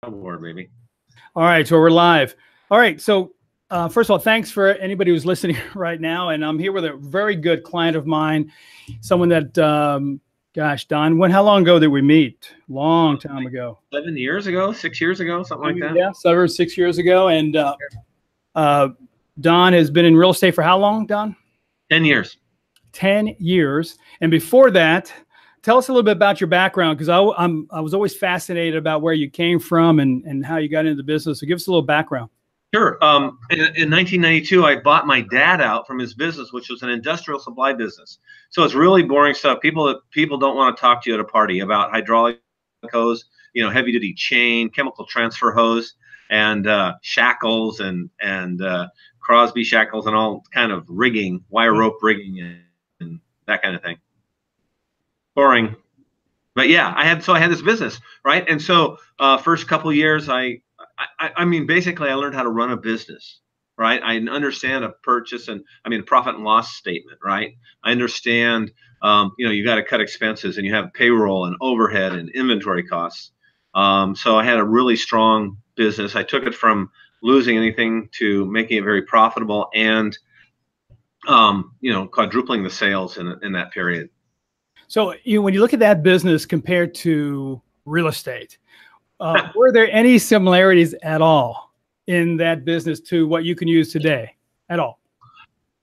Board, baby. All right, so we're live. All right, so first of all, thanks for anybody who's listening right now. And I'm here with a very good client of mine, someone that, gosh, Don, how long ago did we meet? Long time ago. 7 years ago, 6 years ago, something like that. Yeah, 7 or 6 years ago. And Don has been in real estate for how long, Don? 10 years. 10 years. And before that, tell us a little bit about your background, because I was always fascinated about where you came from and how you got into the business. So give us a little background. Sure. In 1992, I bought my dad out from his business, which was an industrial supply business. So it's really boring stuff. People don't want to talk to you at a party about hydraulic hose, heavy duty chain, chemical transfer hose, and shackles and Crosby shackles and all kind of rigging, wire rope rigging and that kind of thing. Boring. But yeah, I had this business, right? And so first couple years, I mean, basically I learned how to run a business, right? I understand a purchase and profit and loss statement, right? I understand, you got to cut expenses and you have payroll and overhead and inventory costs. So I had a really strong business. I took it from losing anything to making it very profitable and, quadrupling the sales in that period. So when you look at that business compared to real estate, were there any similarities at all in that business to what you can use today at all?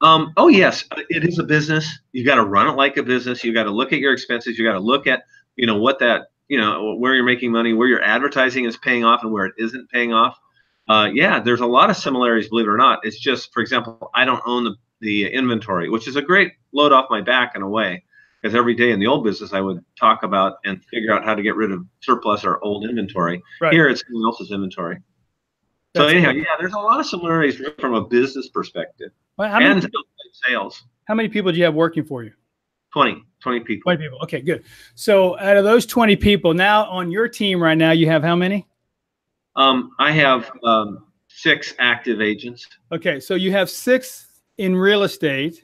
Oh, yes, it is a business. You got to run it like a business. You got to look at your expenses. You got to look at, what that, where you're making money, where your advertising is paying off and where it isn't paying off. Yeah, there's a lot of similarities, believe it or not. It's just, for example, I don't own the inventory, which is a great load off my back in a way. Because every day in the old business, I would talk about and figure out how to get rid of surplus or old inventory. Right. Here, it's someone else's inventory. So anyhow, yeah, there's a lot of similarities from a business perspective. Well, and sales. How many people do you have working for you? 20 people. 20 people. Okay, good. So out of those 20 people, now on your team right now, you have how many? I have 6 active agents. Okay, so you have 6 in real estate.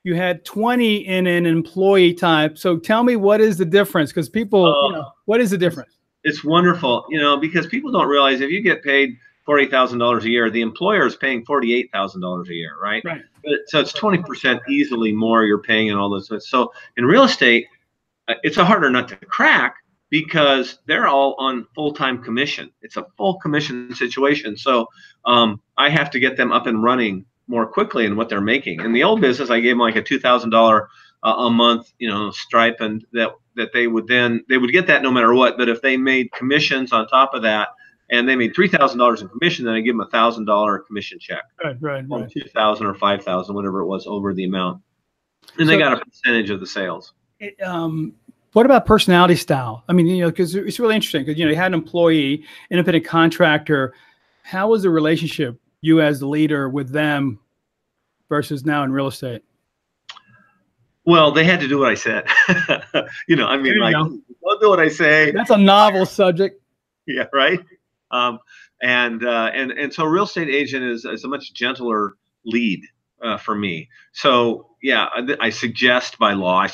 You had 20 in an employee type. So tell me, what is the difference? Because people, what is the difference? It's wonderful, because people don't realize if you get paid $40,000 a year, the employer is paying $48,000 a year, right? Right. So it's 20% easily more you're paying and all those. So in real estate, it's a harder nut to crack because they're all on full-time commission. It's a full commission situation. So I have to get them up and running more quickly in what they're making. In the old business, I gave them like a $2,000 a month, stipend that they would get that no matter what. But if they made commissions on top of that, and they made $3,000 in commission, then I give them a $1,000 commission check. Right. Or $2,000 or $5,000, whatever it was, over the amount, and they got a percentage of the sales. What about personality style? I mean, because it's really interesting because you had an employee, independent contractor. How was the relationship, you as the leader, with them versus now in real estate? Well, they had to do what I said. Don't do what I say. That's a novel subject. Yeah, right. And so real estate agent is a much gentler lead for me. So yeah, I suggest by law,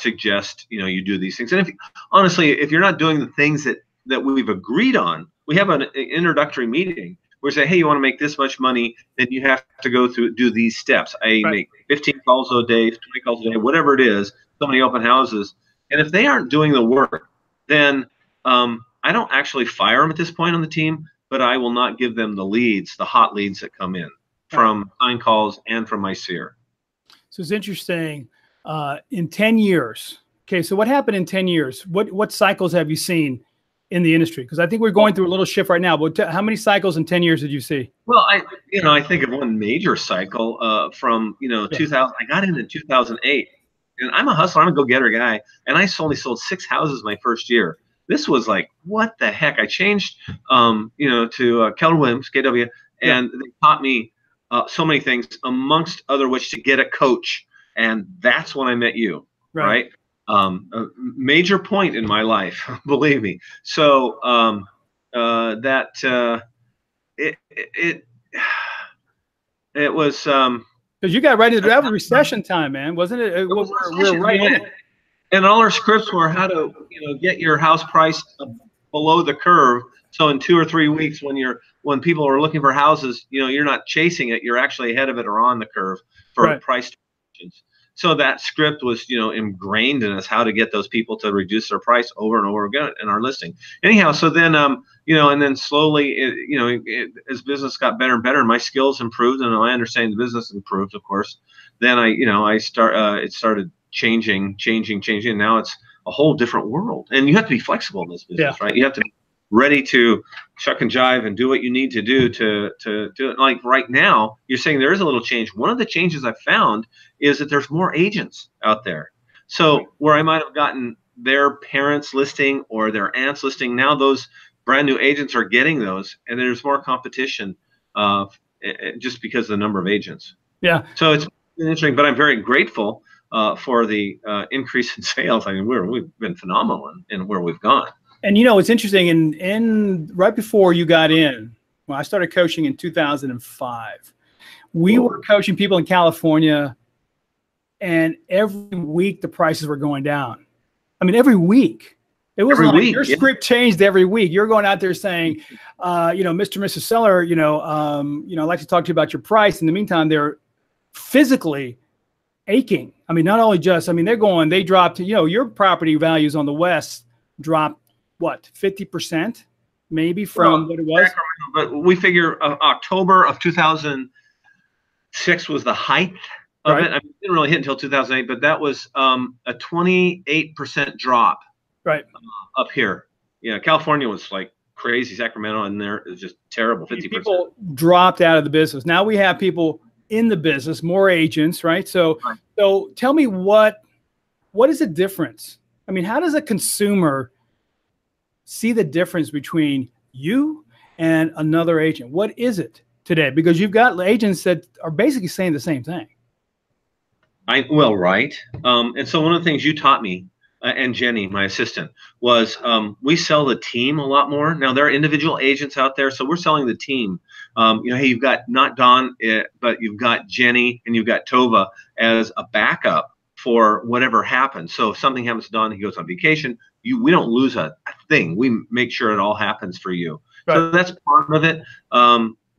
you do these things. And honestly, if you're not doing the things that we've agreed on, we have an introductory meeting. We say, hey, you want to make this much money, then you have to do these steps. I make 15 calls a day, 20 calls a day, whatever it is, so many open houses. And if they aren't doing the work, then I don't actually fire them at this point on the team, but I will not give them the leads, the hot leads that come in from sign calls and from my SEER. So it's interesting. In 10 years, okay, so what happened in 10 years? What cycles have you seen in the industry? Because I think we're going through a little shift right now, but how many cycles in 10 years did you see? Well, I think of one major cycle from 2000. I got in 2008, and I'm a hustler. I'm a go-getter guy, and I only sold 6 houses my first year. This was like, what the heck? I changed to Keller Williams, KW, and they taught me so many things, amongst other which to get a coach, and that's when I met you, right? A major point in my life, believe me. So it was because you got right into that was recession time, man, wasn't it? We're right in it. And all our scripts were how to get your house priced below the curve So in 2 or 3 weeks, when people are looking for houses, you're not chasing it. You're actually ahead of it or on the curve for price transitions. So that script was, ingrained in us, how to get those people to reduce their price over and over again in our listing. Anyhow, so then, and then slowly, as business got better and better, and my skills improved, and my understanding of the business improved, of course. Then it started changing. And now it's a whole different world. And you have to be flexible in this business, right? You have to be ready to shuck and jive and do what you need to do to do it. Like right now, you're saying there is a little change. One of the changes I've found is that there's more agents out there. So where I might have gotten their parents' listing or their aunt's listing, now those brand new agents are getting those, and there's more competition just because of the number of agents. Yeah. So it's interesting, but I'm very grateful for the increase in sales. I mean, we've been phenomenal in where we've gone. And it's interesting. In right before you got in, when I started coaching in 2005, we were coaching people in California, and every week the prices were going down. I mean, every week. It wasn't like your script changed every week. You're going out there saying, Mr. and Mrs. Seller, I'd like to talk to you about your price. In the meantime, they're physically aching. I mean, not only just, they dropped, your property values on the West dropped, what, 50% maybe from what it was? But we figure October of 2006 was the height of it. I mean, it didn't really hit until 2008, but that was a 28% drop up here. Yeah, California was like crazy. Sacramento in there is just terrible, 50%. People dropped out of the business. Now we have people in the business, more agents, right? So tell me what is the difference? I mean, how does a consumer see the difference between you and another agent? What is it today? Because you've got agents that are basically saying the same thing. Right. And so one of the things you taught me, and Jenny, my assistant, was we sell the team a lot more. Now, there are individual agents out there, so we're selling the team. Hey, you've got not Don, but you've got Jenny and you've got Tova as a backup for whatever happens. So if something happens to Don, he goes on vacation, we don't lose a thing. We make sure it all happens for you. Right. So that's part of it.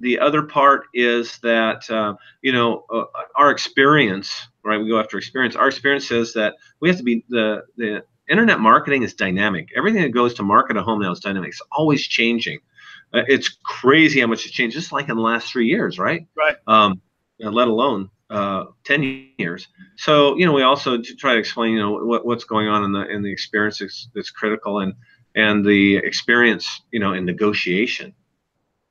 The other part is that, our experience, right? We go after experience. Our experience says that we have to be, the internet marketing is dynamic. Everything that goes to market a home now is dynamic. It's always changing. It's crazy how much it's changed, just like in the last 3 years, right? Right. Let alone 10 years. So, we also try to explain, what's going on in the experience that's critical, and the experience, in negotiation.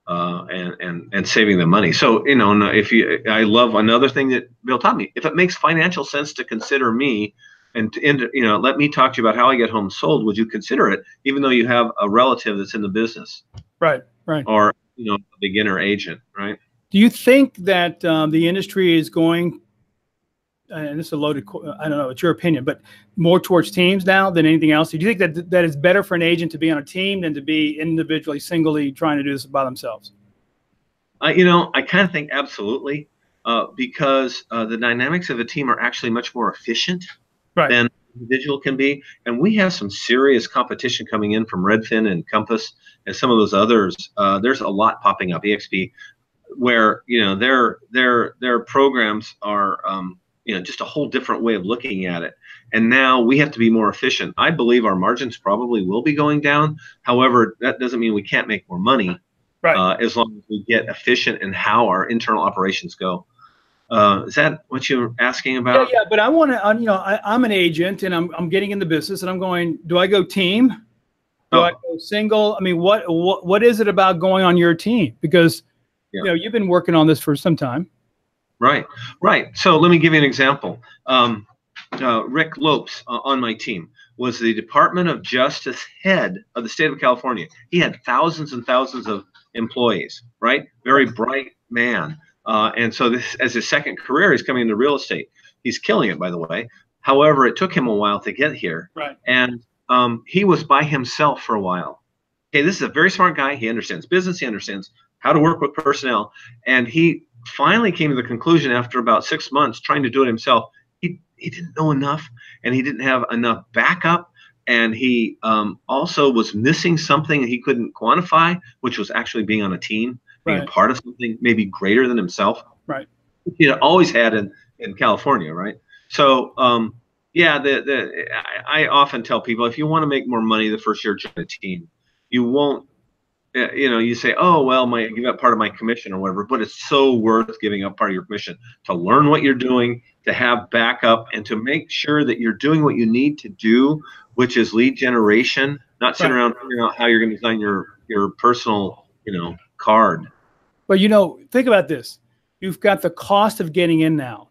And saving the money. So, I love another thing that Bill taught me. If it makes financial sense to consider me and let me talk to you about how I get homes sold, would you consider it, even though you have a relative that's in the business? Right. Or, a beginner agent, right? Do you think that the industry is going, and this is a loaded, I don't know, it's your opinion, but more towards teams now than anything else? Do you think that it's better for an agent to be on a team than to be individually, singly trying to do this by themselves? I kind of think absolutely, because the dynamics of a team are actually much more efficient than an individual can be. And we have some serious competition coming in from Redfin and Compass and some of those others. There's a lot popping up, EXP, where their programs are just a whole different way of looking at it. And now we have to be more efficient. I believe our margins probably will be going down. However, that doesn't mean we can't make more money, as long as we get efficient in how our internal operations go. Is that what you're asking about? Yeah. But I want to, I'm an agent and I'm getting in the business, and I'm going, do I go team? Do I go single? I mean, what is it about going on your team? Because you've been working on this for some time. Right. So let me give you an example. Rick Lopes on my team was the Department of Justice head of the state of California. He had thousands and thousands of employees, right? Very bright man. And so this, as his second career, he's coming into real estate. He's killing it, by the way. However, it took him a while to get here. Right. And he was by himself for a while. Okay, this is a very smart guy. He understands business. He understands how to work with personnel. And he finally came to the conclusion after about 6 months trying to do it himself. He didn't know enough, and he didn't have enough backup, and he also was missing something he couldn't quantify, which was actually being on a team, being a part of something maybe greater than himself. Right. He always had in California, right? So yeah, I often tell people, if you want to make more money the first year join a team, you won't. You say, oh, well, I give up part of my commission or whatever, but it's so worth giving up part of your commission to learn what you're doing, to have backup, and to make sure that you're doing what you need to do, which is lead generation, not sitting around figuring out how you're going to design your personal, card. But, think about this. You've got the cost of getting in now.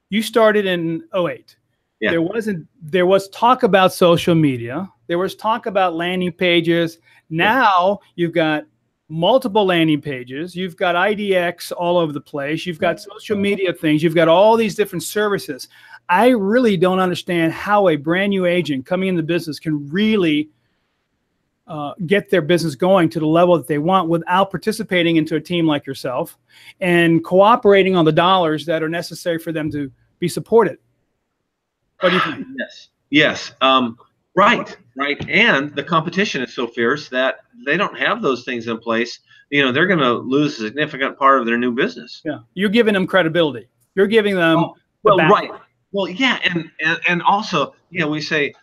You started in 2008. Yeah. There was talk about social media. There was talk about landing pages. Now you've got multiple landing pages. You've got IDX all over the place. You've got social media things. You've got all these different services. I really don't understand how a brand new agent coming into the business can really get their business going to the level that they want without participating into a team like yourself and cooperating on the dollars that are necessary for them to be supported. What do you think? Yes. Right. And the competition is so fierce that they don't have those things in place. They're going to lose a significant part of their new business. Yeah. You're giving them credibility. You're giving them right. Well, yeah. And also, we say,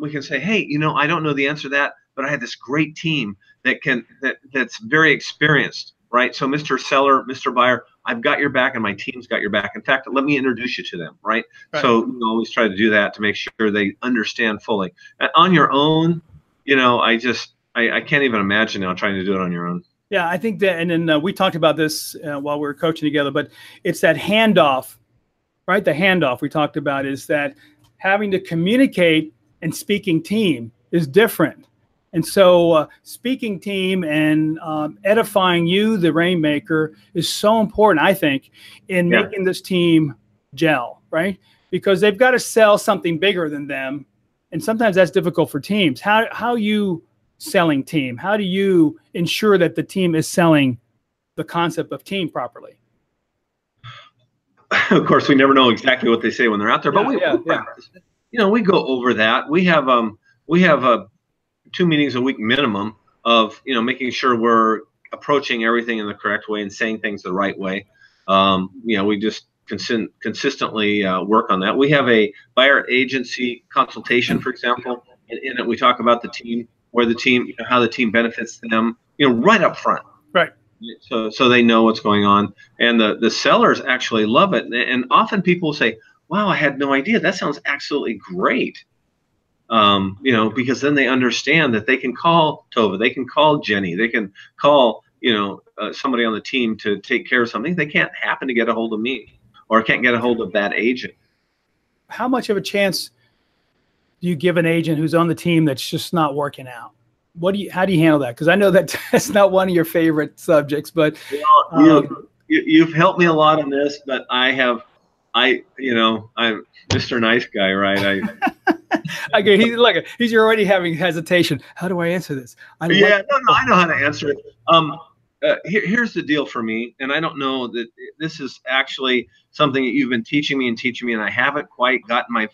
we can say, hey, I don't know the answer to that, but I had this great team that's very experienced. Right. So Mr. Seller, Mr. Buyer, I've got your back and my team's got your back. In fact, let me introduce you to them. Right. So we always try to do that to make sure they understand fully. On your own, I can't even imagine now trying to do it on your own. Yeah, I think that, and then we talked about this while we were coaching together, but it's that handoff, right? The handoff we talked about is that having to communicate and speaking team is different. And so speaking team and edifying you, the rainmaker, is so important, I think, in making this team gel, right? Because they've got to sell something bigger than them. And sometimes that's difficult for teams. How you selling team? How do you ensure that the team is selling the concept of team properly? Of course, we never know exactly what they say when they're out there, but we practice. We go over that. We have 2 meetings a week minimum of making sure we're approaching everything in the correct way and saying things the right way. We just consistently work on that. We have a buyer agency consultation, for example, and in it we talk about the team, where the team, how the team benefits them, right up front. Right. So they know what's going on, and the sellers actually love it. And often people say, "Wow, I had no idea. That sounds absolutely great." Because then they understand that they can call Tova, they can call Jenny, they can call, somebody on the team to take care of something. They can't happen to get a hold of me or can't get a hold of that agent. How much of a chance do you give an agent who's on the team that's just not working out? How do you handle that? Because I know that that's not one of your favorite subjects, but you've helped me a lot on this, but I'm Mr. Nice Guy, right? Okay, he's already having hesitation. How do I answer this? I know how to answer it. Here's the deal for me, and I don't know that this is actually something that you've been teaching me, and I haven't quite gotten my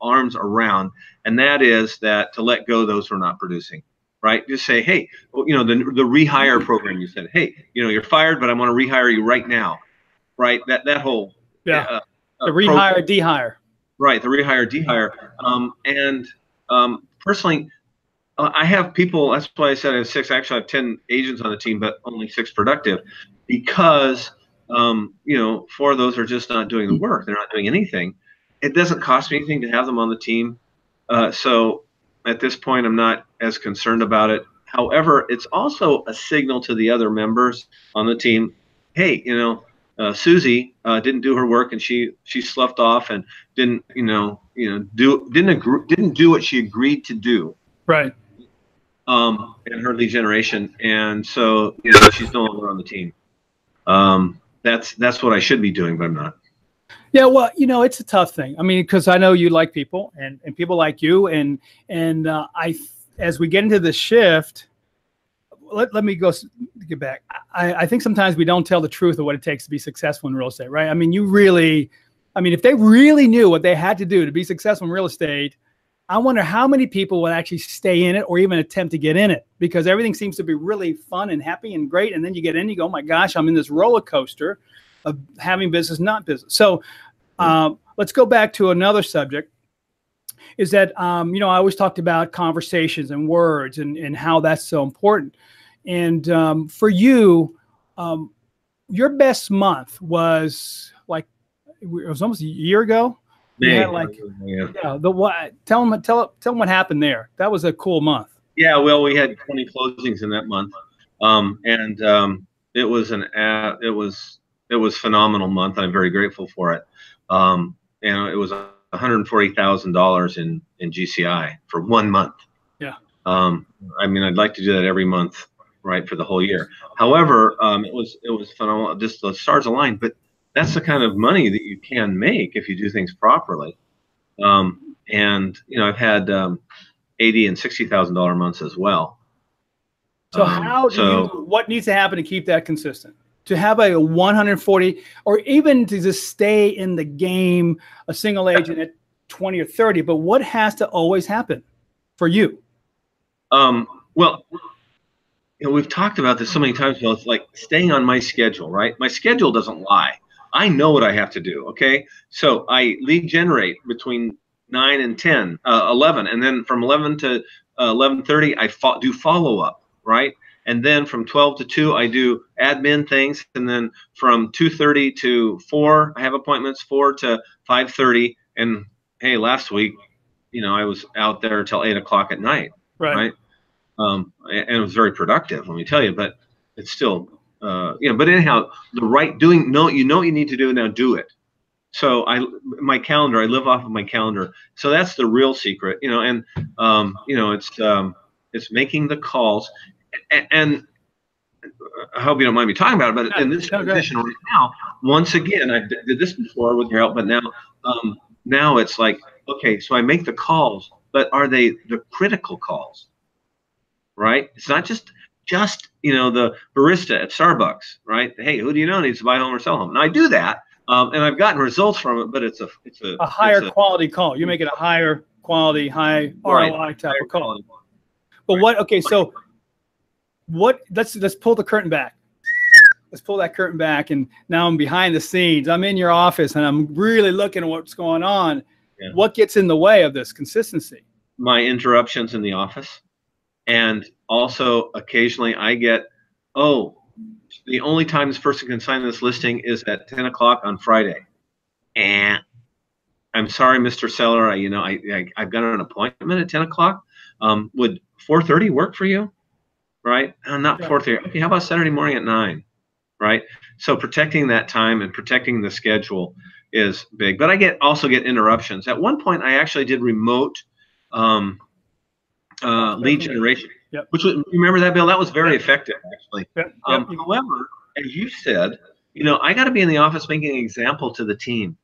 arms around, and that is that to let go those who are not producing. Right? Just say, hey, the rehire program. You said, hey, you're fired, but I want to rehire you right now. Right? That whole the rehire, dehire. Right, the rehire, dehire. Personally, I have people, that's why I said I have 6. Actually, I have 10 agents on the team, but only 6 productive, because, 4 of those are just not doing the work. They're not doing anything. It doesn't cost me anything to have them on the team. So at this point, I'm not as concerned about it. However, it's also a signal to the other members on the team, hey, Susie didn't do her work, and she sloughed off and didn't do what she agreed to do. Right. In her lead generation, and so she's no longer on the team. That's what I should be doing, but I'm not. Yeah, well, it's a tough thing. I mean, because I know you like people, and people like you, and as we get into the shift. Let me get back. I think sometimes we don't tell the truth of what it takes to be successful in real estate, right? I mean, if they really knew what they had to do to be successful in real estate, I wonder how many people will actually stay in it or even attempt to get in it, because everything seems to be really fun and happy and great. And then you get in, you go, oh my gosh, I'm in this roller coaster of having business, not business. So let's go back to another subject, is that, you know, I always talked about conversations and words and how that's so important. And for you, your best month was like, it was almost a year ago. You had like, yeah, the what? Tell them what happened there. That was a cool month. Yeah, well, we had 20 closings in that month, it was it was phenomenal month. I'm very grateful for it. And it was $140,000 in GCI for 1 month. Yeah. I mean, I'd like to do that every month, right, for the whole year. However, it was phenomenal. Just the stars aligned, but that's the kind of money that you can make if you do things properly. And you know, I've had $80,000 and $60,000 months as well. So how do you, what needs to happen to keep that consistent? To have a 140, or even to just stay in the game, a single agent at 20 or 30, but what has to always happen for you? Well, you know, we've talked about this so many times, Bill. It's like staying on my schedule, right? My schedule doesn't lie. I know what I have to do, okay? So I lead generate between 9 and 10, 11, and then from 11 to 11:30, I do follow-up, right? And then from 12 to 2, I do admin things, and then from 2:30 to 4, I have appointments, 4 to 5:30, and hey, last week, you know, I was out there till 8 o'clock at night, right? And it was very productive, let me tell you, but it's still, you know, but anyhow, the right doing, you know what you need to do, now do it. So my calendar, I live off of my calendar. So that's the real secret, you know, and, you know, it's making the calls, and I hope you don't mind me talking about it, but in this position right now, once again, I did this before with your help, but now, now it's like, okay, so I make the calls, but are they the critical calls? Right? It's not just you know, the barista at Starbucks, right? Hey, who do you know needs to buy a home or sell a home? Now I do that, and I've gotten results from it, but it's a higher quality call. You make it a higher quality, high ROI type of call. But what? Okay, so what? Let's pull the curtain back. Let's pull that curtain back, and now I'm behind the scenes. I'm in your office, and I'm really looking at what's going on. Yeah. What gets in the way of this consistency? My interruptions in the office. And also occasionally I get, oh, the only time this person can sign this listing is at 10 o'clock on Friday. And I'm sorry, Mr. Seller, you know, I've got an appointment at 10 o'clock. Would 4:30 work for you? Right? Not 4:30. Okay, how about Saturday morning at 9? Right? So protecting that time and protecting the schedule is big. But I also get interruptions. At one point, I actually did remote lead generation, which was, remember that, Bill? That was very effective, actually. However, as you said, you know, I got to be in the office making an example to the team,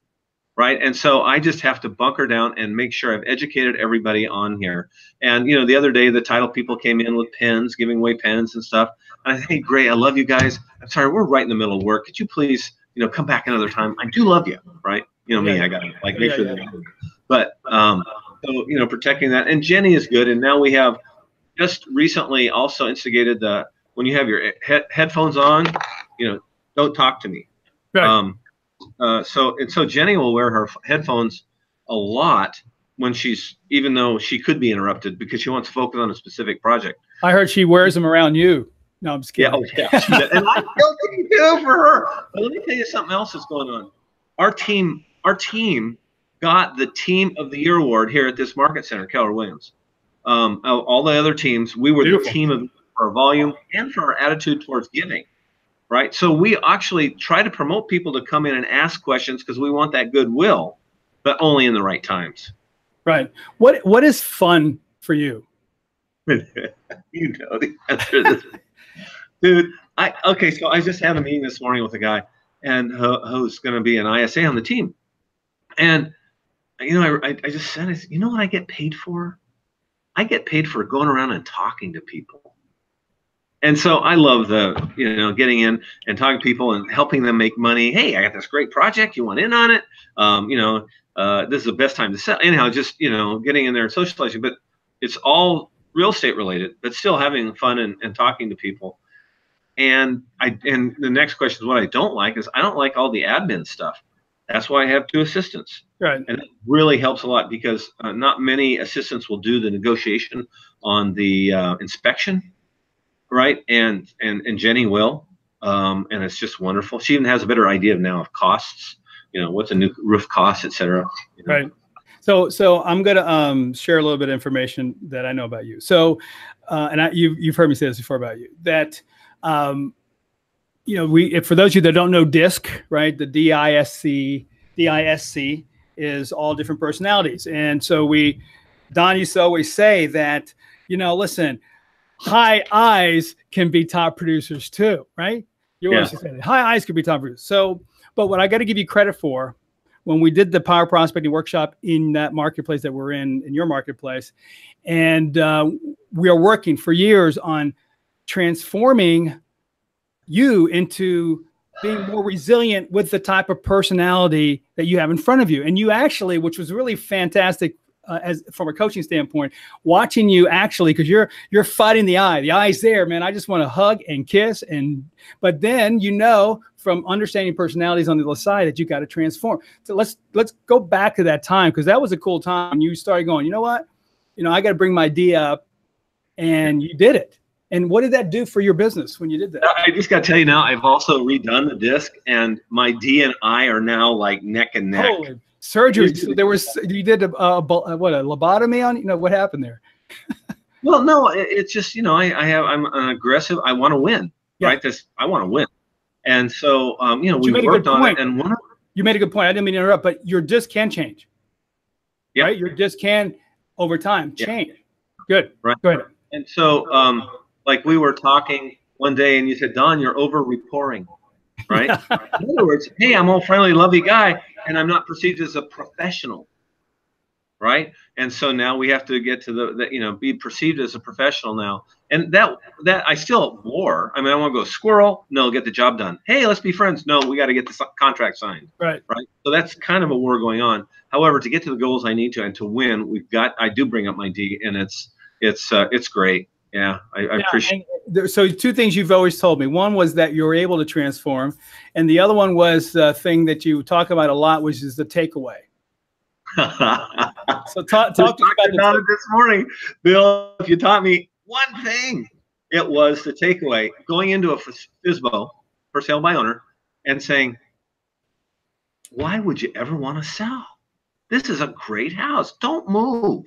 right? And so I just have to bunker down and make sure I've educated everybody on here. And, you know, the other day, the title people came in with pens, giving away pens and stuff. And I said, hey, great, I love you guys. I'm sorry, we're right in the middle of work. Could you please, you know, come back another time? I do love you, right? You know me, I got to like make sure that. But so, you know, protecting that. And Jenny is good. And now we have just recently also instigated the, when you have your headphones on, you know, don't talk to me. Right. So Jenny will wear her headphones a lot when she's, even though she could be interrupted because she wants to focus on a specific project. I heard she wears them around you. No, I'm just kidding. Yeah, and I still do for her. But let me tell you something else that's going on. Our team got the Team of the Year award here at this market center, Keller Williams. All the other teams, we were the team of our volume and for our attitude towards giving, right? So we actually try to promote people to come in and ask questions because we want that goodwill, but only in the right times. Right. What is fun for you? You know the answer to this. Dude, okay, so I just had a meeting this morning with a guy and who's going to be an ISA on the team. And you know, I just said, you know what I get paid for? I get paid for going around and talking to people. And so I love the, you know, getting in and talking to people and helping them make money. Hey, I got this great project. You want in on it? You know, this is the best time to sell. Anyhow, just, getting in there and socializing, but it's all real estate related, but still having fun and talking to people. And the next question is what I don't like is I don't like all the admin stuff. That's why I have 2 assistants. Right. And it really helps a lot because not many assistants will do the negotiation on the inspection, right? And Jenny will, and it's just wonderful. She even has a better idea now of costs, what's a new roof cost, et cetera. Right. So I'm going to share a little bit of information that I know about you. So, and you've heard me say this before about you, that for those of you that don't know DISC, right? The DISC is all different personalities. And so Don used to always say that, listen, high I's can be top producers too, right? You always say that. High I's can be top producers. So, but what I got to give you credit for, when we did the power prospecting workshop in that marketplace that we're in your marketplace, and we are working for years on transforming you into being more resilient with the type of personality that you have in front of you. And you actually, which was really fantastic as from a coaching standpoint, watching you actually, because you're fighting the eye's there, man. I just want to hug and kiss. But then, from understanding personalities on the other side, that you got to transform. So let's go back to that time, because that was a cool time when you started going, you know what, I got to bring my D up, and you did it. And what did that do for your business when you did that? I just got to tell you now, I've also redone the DISC, and my D and I are now like neck and neck. Holy surgery. So you did a lobotomy on, what happened there? Well, no, it's just, I'm an aggressive, I want to win, right? I want to win. And so, we worked on it. And you made a good point. I didn't mean to interrupt, but your DISC can change. Yeah. Right? Your DISC can, over time, change. Good. Right. Go ahead. And so, like we were talking one day and you said, Don, you're over-reporting, right? In other words, hey, I'm all friendly, lovely guy, and I'm not perceived as a professional, right? And so now we have to get to be perceived as a professional now. And that I still war. I mean, I want to go squirrel. No, get the job done. Hey, let's be friends. No, we got to get the contract signed. Right. Right. So that's kind of a war going on. However, to get to the goals I need to and to win, I do bring up my D, and it's great. Yeah, I appreciate it. So 2 things you've always told me. One was that you were able to transform, and the other one was the thing that you talk about a lot, which is the takeaway. So talk to me about it this morning, Bill. If you taught me one thing, it was the takeaway. Going into a FSBO, for sale by owner, and saying, why would you ever want to sell? This is a great house. Don't move,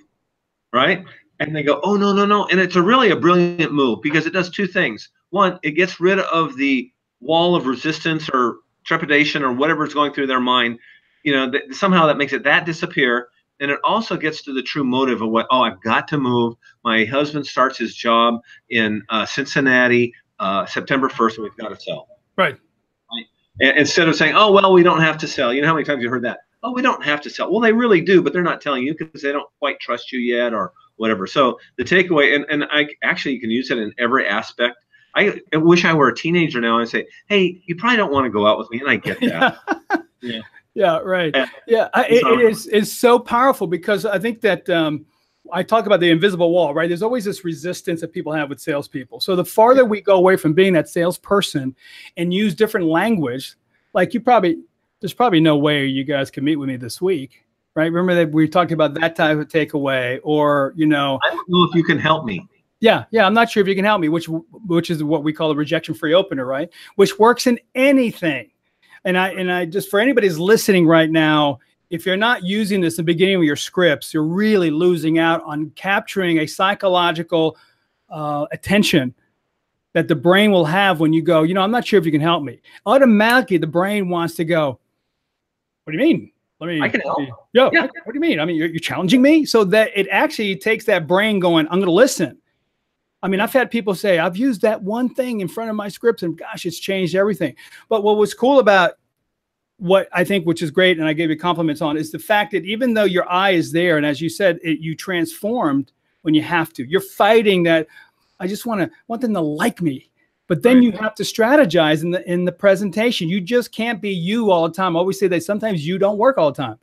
right? And they go, oh, no. And it's really a brilliant move, because it does 2 things. One, it gets rid of the wall of resistance or trepidation or whatever's going through their mind. Somehow that makes that disappear. And it also gets to the true motive of I've got to move. My husband starts his job in Cincinnati September 1st, and we've got to sell. Right. Instead of saying, oh, well, we don't have to sell. You know how many times you heard that? Oh, we don't have to sell. Well, they really do, but they're not telling you because they don't quite trust you yet or whatever. So the takeaway, and I actually, you can use it in every aspect. I wish I were a teenager now and say, hey, you probably don't want to go out with me. And I get that. Yeah. Yeah, right. Yeah, it's so powerful, because I think that I talk about the invisible wall, right? There's always this resistance that people have with salespeople. So the farther we go away from being that salesperson and use different language, like there's probably no way you guys can meet with me this week, right? Remember that we talked about that type of takeaway, or, I don't know if you can help me. Yeah, I'm not sure if you can help me, which is what we call a rejection-free opener, right? Which works in anything. And I just, for anybody who's listening right now, if you're not using this in the beginning of your scripts, you're really losing out on capturing a psychological attention that the brain will have when you go, I'm not sure if you can help me. Automatically, the brain wants to go, what do you mean? I can help. Yeah. What do you mean? I mean, you're challenging me? So that it actually takes that brain going, I'm going to listen. I mean, I've had people say, I've used that one thing in front of my scripts, and gosh, it's changed everything. But what was cool about what I think, which is great, and I gave you compliments on, is the fact that even though your eye is there, and as you said, you transformed when you have to. You're fighting that, I just want them to like me. But then you have to strategize in the presentation. You just can't be you all the time. I always say that sometimes you don't work all the time.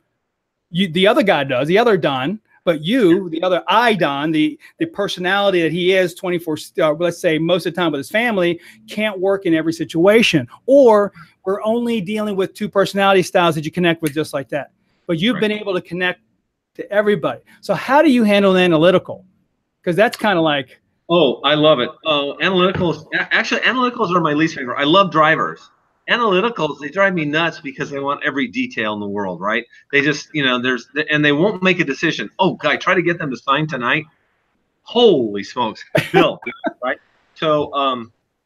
the other guy does, the other Don, but you, the other Don, the personality that he is 24, let's say most of the time with his family, can't work in every situation. Or we're only dealing with two personality styles that you connect with just like that. But you've been able to connect to everybody. So how do you handle the analytical? Because that's kind of like... Oh, I love it. Oh, analyticals. Actually, analyticals are my least favorite. I love drivers. Analyticals, they drive me nuts because they want every detail in the world, right? They just, and they won't make a decision. Oh, guy, try to get them to sign tonight. Holy smokes, Bill, right? So,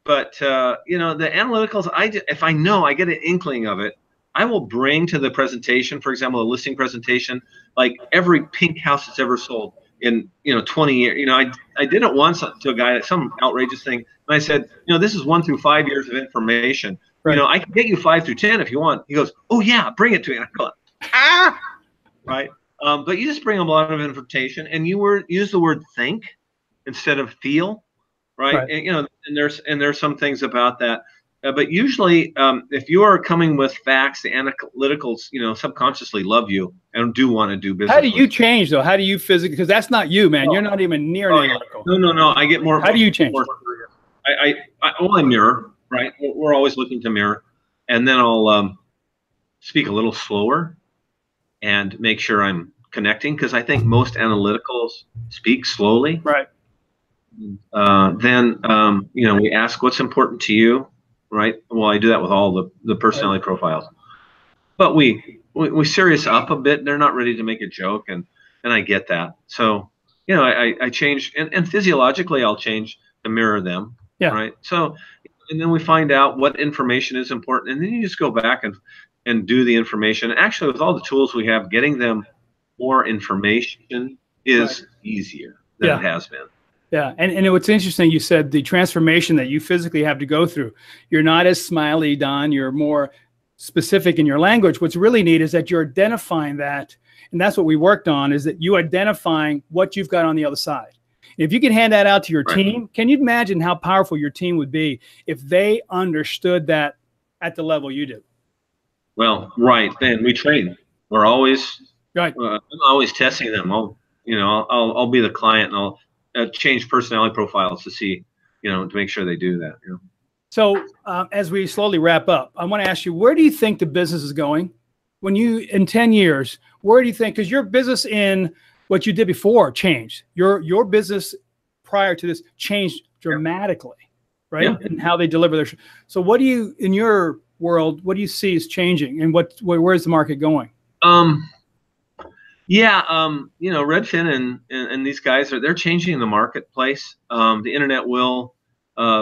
the analyticals, if I know, I get an inkling of it, I will bring to the presentation, for example, a listing presentation, like every pink house that's ever sold in 20 years. I did it once to a guy, some outrageous thing, and I said, this is 1 through 5 years of information. Right. I can get you 5 through 10 if you want. He goes, oh yeah, bring it to me. And I go, right. But you just bring a lot of information, and you use the word think instead of feel, right? And and there's some things about that. But usually, if you are coming with facts, the analyticals, subconsciously love you and do want to do business. How do you change though? How do you physically? Because that's not you, man. You're not even near an analytical. No. I get more. How do you change? I mirror, right? We're always looking to mirror, and then I'll speak a little slower and make sure I'm connecting, because I think most analyticals speak slowly. Right. Then we ask what's important to you. Right. Well, I do that with all the personality profiles, but we serious up a bit. They're not ready to make a joke, and I get that. So I change, and physiologically I'll change to mirror them. Yeah. Right. So, and then we find out what information is important, and then you just go back and do the information. Actually, with all the tools we have, getting them more information is easier than it has been. Yeah, and what's interesting, you said the transformation that you physically have to go through. You're not as smiley, Don. You're more specific in your language. What's really neat is that you're identifying that, and that's what we worked on, is that you identifying what you've got on the other side. If you can hand that out to your team, can you imagine how powerful your team would be if they understood that at the level you do? Well, man, we train. We're always I'm always testing them. I'll be the client, and I'll change personality profiles to see, to make sure they do that. So as we slowly wrap up, I want to ask you, where do you think the business is going? When in 10 years, where do you think, because your business in what you did before changed. Your business prior to this changed dramatically, right? Yeah. And how they deliver their. So what do you, in your world, what do you see is changing, and where's the market going? Redfin and these guys they're changing the marketplace. The internet will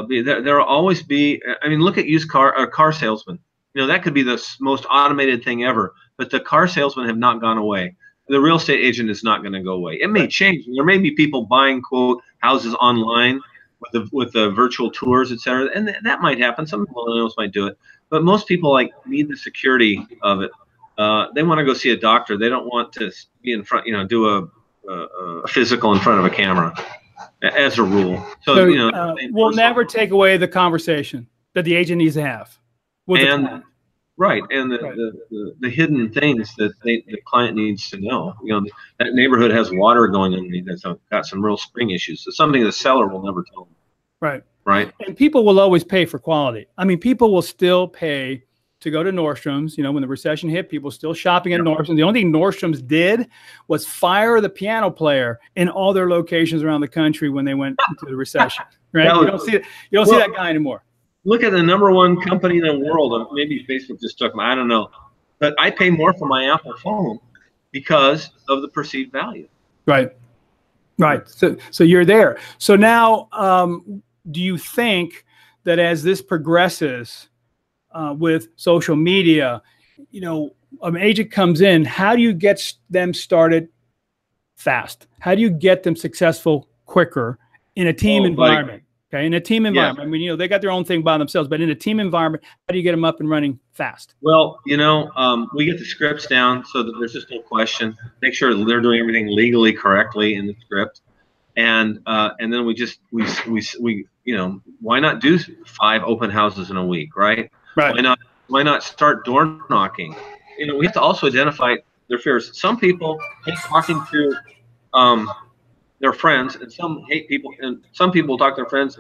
be there. There'll always be. I mean, look at used car salesmen. That could be the most automated thing ever. But the car salesmen have not gone away. The real estate agent is not going to go away. It may change. There may be people buying quote houses online with the virtual tours, etc. And that might happen. Some millennials might do it, but most people need the security of it. They want to go see a doctor. They don't want to be in front, do a physical in front of a camera, as a rule. So we'll never take away the conversation that the agent needs to have with the client. Right, and the hidden things that the client needs to know. That neighborhood has water going underneath. That's got some real spring issues. So something the seller will never tell them. Right. Right. And people will always pay for quality. I mean, people will still pay to go to Nordstrom's. When the recession hit, people still shopping at Nordstrom's. The only thing Nordstrom's did was fire the piano player in all their locations around the country when they went into the recession. Right? You don't see that guy anymore. Look at the #1 company in the world. Maybe Facebook just took them. I don't know. But I pay more for my Apple phone because of the perceived value. Right. Right. So you're there. So now, do you think that as this progresses with social media, an agent comes in, how do you get them started fast? How do you get them successful quicker in a team environment? Okay, in a team environment. I mean, they got their own thing by themselves, but in a team environment, how do you get them up and running fast? Well, we get the scripts down so that there's just no question. Make sure they're doing everything legally correctly in the script, and then we why not do 5 open houses in a week, right? Right. Why not start door knocking? We have to also identify their fears. Some people hate talking to their friends, and some people talk to their friends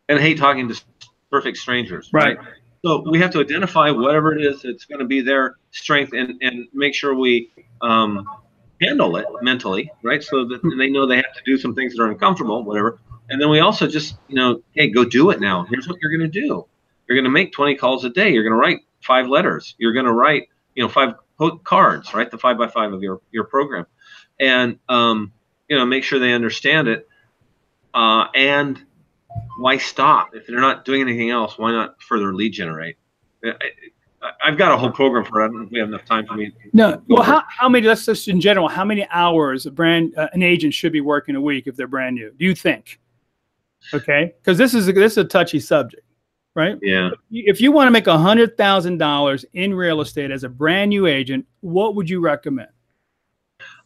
and hate talking to perfect strangers, right? So we have to identify whatever it is that's going to be their strength, and make sure we handle it mentally, right? So that they know they have to do some things that are uncomfortable, whatever. And then we also just, hey, go do it now. Here's what you're going to do. You're going to make 20 calls a day. You're going to write 5 letters. You're going to write, 5 cards, right? The 5x5 of your program, and make sure they understand it. And why stop if they're not doing anything else? Why not further lead generate? I've got a whole program for it. I don't know if we have enough time for me. No. Well, how many? Let's just in general. How many hours an agent should be working a week if they're brand new? Do you think? Okay, because this is a touchy subject, right? Yeah. If you want to make $100,000 in real estate as a brand new agent, what would you recommend?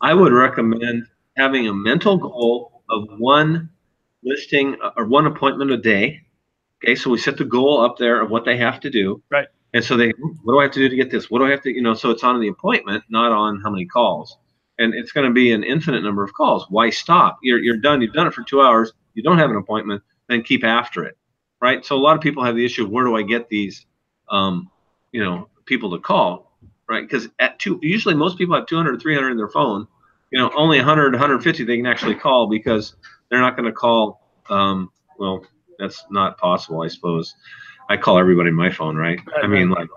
I would recommend having a mental goal of 1 listing or 1 appointment a day. Okay, so we set the goal up there of what they have to do. Right. And so what do I have to do to get this? What do I have to, so it's on the appointment, not on how many calls. And it's going to be an infinite number of calls. Why stop? You're done. You've done it for 2 hours. You don't have an appointment, then keep after it, right? So a lot of people have the issue of where do I get these, people to call, right? Because usually most people have 200 or 300 in their phone. Only 100, 150 they can actually call, because they're not going to call. Well, that's not possible, I suppose. I call everybody on my phone, right? I mean, like,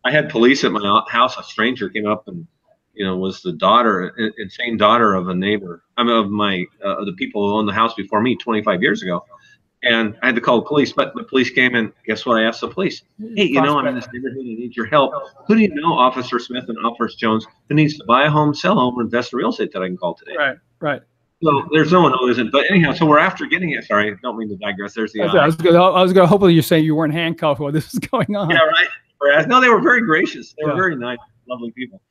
I had police at my house. A stranger came up and, was the insane daughter of a neighbor. I mean, of the people who owned the house before me 25 years ago. And I had to call the police, but the police came in. Guess what? I asked the police, hey, I'm in this neighborhood. I need your help. Who do you know, Officer Smith and Officer Jones, who needs to buy a home, sell a home, or invest in real estate that I can call today? Right. So there's no one who isn't. But anyhow, so we're after getting it. Sorry, don't mean to digress. There's the. I was going. Hopefully, you're saying you weren't handcuffed while this is going on. Yeah, right. No, they were very gracious. They were very nice, lovely people.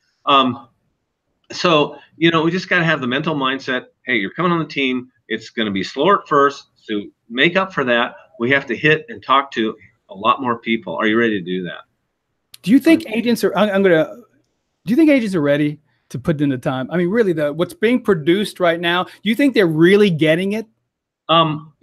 So we just got to have the mental mindset. Hey, you're coming on the team. It's going to be slower at first. So make up for that. We have to hit and talk to a lot more people. Are you ready to do that? Do you think agents are? Do you think agents are ready to put in the time? I mean, really, what's being produced right now, do you think they're really getting it? No,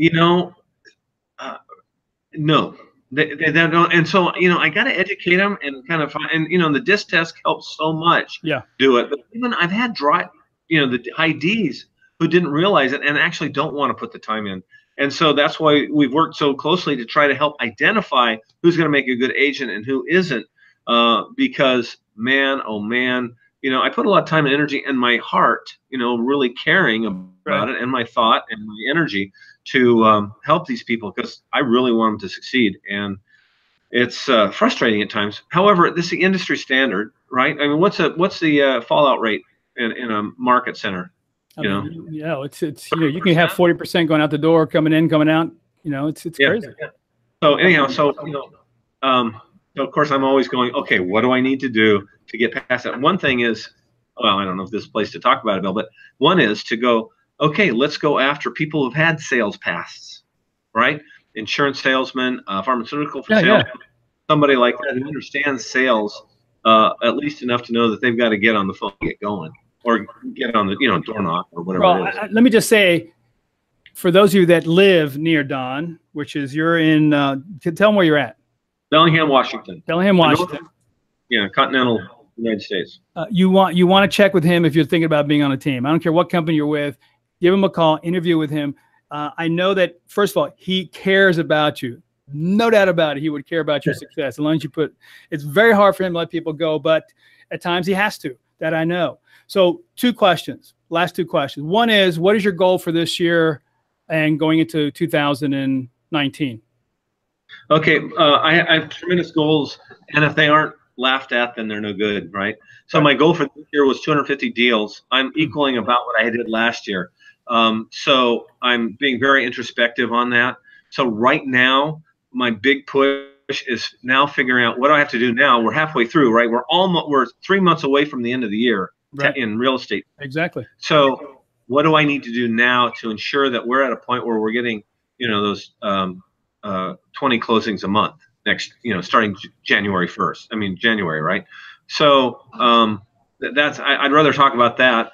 they don't. And so, I got to educate them and kind of find, and the disc test helps so much. Yeah. Do it. But even I've had the IDs who didn't realize it and actually don't want to put the time in. And so that's why we've worked so closely to try to help identify who's going to make a good agent and who isn't. Because man, oh man, I put a lot of time and energy and my heart, really caring about it, and my thought and my energy to help these people, because I really want them to succeed. And it's frustrating at times. However, this is the industry standard, right? I mean, what's the fallout rate in a market center? It's you can have 40% going out the door, coming in, coming out. It's crazy. Yeah. So anyhow, so of course I'm always going, okay, what do I need to do to get past that? One thing is, well, I don't know if this is a place to talk about it, Bill, but one is to go, okay, let's go after people who've had sales pasts, right? Insurance salesman, pharmaceutical salesman, somebody like that who understands sales at least enough to know that they've got to get on the phone and get going, or get on the door knock or whatever it is. Let me just say, for those of you that live near Don, which is you're in, tell them where you're at. Bellingham, Washington. Bellingham, Washington. Yeah, continental United States. You want to check with him if you're thinking about being on a team. I don't care what company you're with. Give him a call, interview with him. I know that, first of all, he cares about you. No doubt about it. He would care about your success. As long as you it's very hard for him to let people go, but at times he has to, that I know. So last two questions. One is, what is your goal for this year and going into 2019? Okay. I have tremendous goals, and if they aren't laughed at, then they're no good, right? So my goal for this year was 250 deals. I'm equaling about what I did last year. So I'm being very introspective on that. So right now, my big push is now figuring out what do I have to do now. We're halfway through, right? We're 3 months away from the end of the year in real estate. Exactly. So what do I need to do now to ensure that we're at a point where we're getting, those 20 closings a month next, starting January 1st. I mean, January, right? So I'd rather talk about that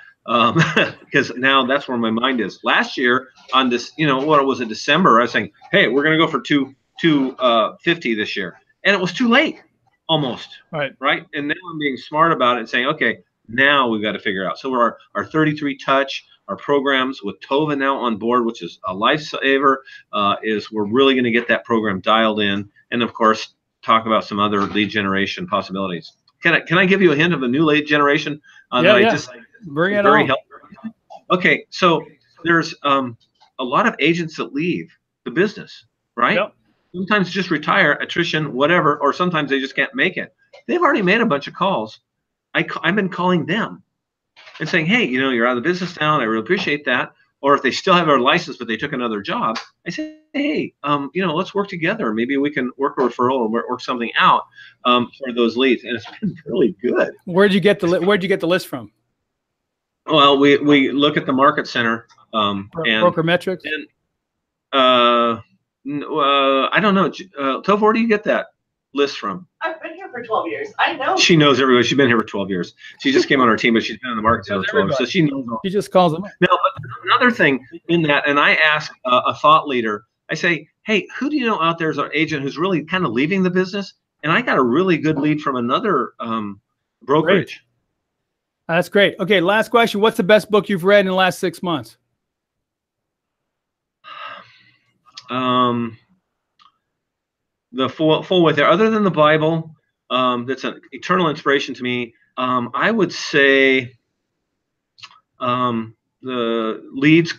because now that's where my mind is. Last year on this, what was it, December? I was saying, hey, we're going to go for 250 this year, and it was too late, almost. Right. And now I'm being smart about it and saying, okay, now we've got to figure out. So our 33 touch, our programs with Tova now on board, which is a lifesaver, is we're really going to get that program dialed in, and of course talk about some other lead generation possibilities. Can I give you a hint of a new lead generation? Bring it on. Helpful. Okay, so there's a lot of agents that leave the business, right? Yep. Sometimes just retire, attrition, whatever, or sometimes they just can't make it. They've already made a bunch of calls. I've been calling them and saying, hey, you're out of the business now, and I really appreciate that. Or if they still have their license but they took another job, I say, hey, let's work together. Maybe we can work a referral or work something out for those leads, and it's been really good. Where'd you get the list from? Well, we look at the market center and broker metrics. And I don't know, Tova, where do you get that list from? I've been here for 12 years. I know. She knows everybody. She's been here for 12 years. She just came on our team, but she's been in the market for 12 years, so she knows all. She just calls them up. Now, but another thing in that, and I ask a thought leader, I say, hey, who do you know out there as our agent who's really kind of leaving the business? And I got a really good lead from another brokerage. Great. That's great. Okay, last question. What's the best book you've read in the last 6 months? The full way there, other than the Bible, that's an eternal inspiration to me. I would say the leads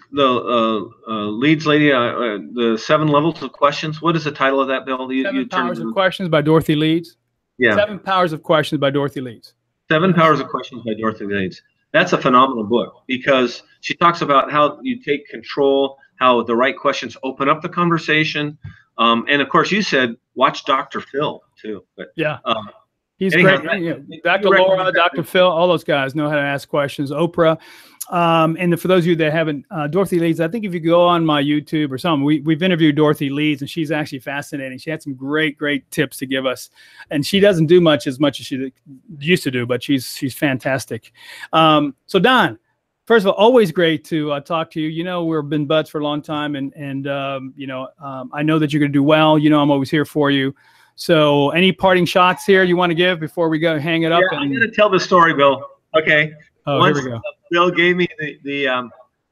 lady, the 7 levels of questions. What is the title of that, Bill? 7 Powers of Questions by Dorothy Leeds. Yeah. 7 Powers of Questions by Dorothy Leeds. 7 Powers of Questions by Dorothy Leeds. That's a phenomenal book because she talks about how you take control, how the right questions open up the conversation. And of course, you said watch Dr. Phil too. But yeah, he's great. Dr. Laura, Dr. Phil, all those guys know how to ask questions. Oprah. And for those of you that haven't, Dorothy Leeds, I think if you go on my YouTube or something, we've interviewed Dorothy Leeds, and she's actually fascinating. She had some great tips to give us, and she doesn't do much as she used to do, but she's fantastic. So Don, first of all, always great to talk to you. We've been buds for a long time, and I know that you're going to do well. I'm always here for you. So any parting shots here you want to give before we go hang it up? Yeah, I'm going to tell the story, Bill. Okay. Oh, Once here we go. Bill gave me the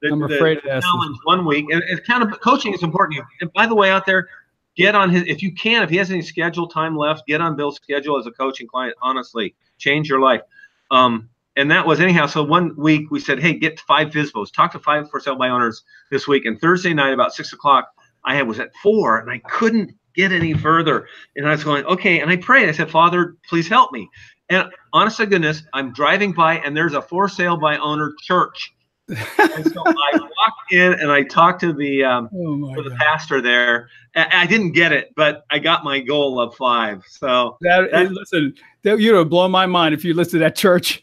challenge 1 week, and it's kind of coaching is important. And by the way, out there, get on his, if you can, if he has any schedule time left, get on Bill's schedule as a coaching client. Honestly, change your life. And that was anyhow. So 1 week we said, hey, get 5 FSBOs, talk to 5 for sale by owners this week. And Thursday night about 6 o'clock, I was at 4 and I couldn't get any further. And I was going, okay. And I prayed. I said, Father, please help me. And honest to goodness, I'm driving by and there's a for sale by owner church. And so I walked in and I talked to the pastor there. I didn't get it, but I got my goal of 5. So listen, you would blow my mind if you listed that church.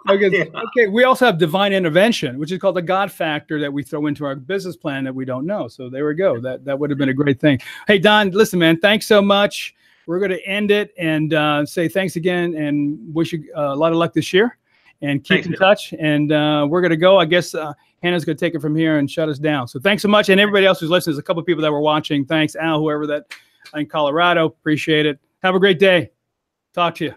Because, okay, we also have divine intervention, which is called the God factor that we throw into our business plan that we don't know. So there we go. That would have been a great thing. Hey, Don, listen, man, thanks so much. We're going to end it and say thanks again and wish you a lot of luck this year. And keep in touch. And we're going to go. I guess Hannah's going to take it from here and shut us down. So thanks so much. And everybody else who's listening, there's a couple of people that were watching. Thanks, Al, whoever that in Colorado. Appreciate it. Have a great day. Talk to you.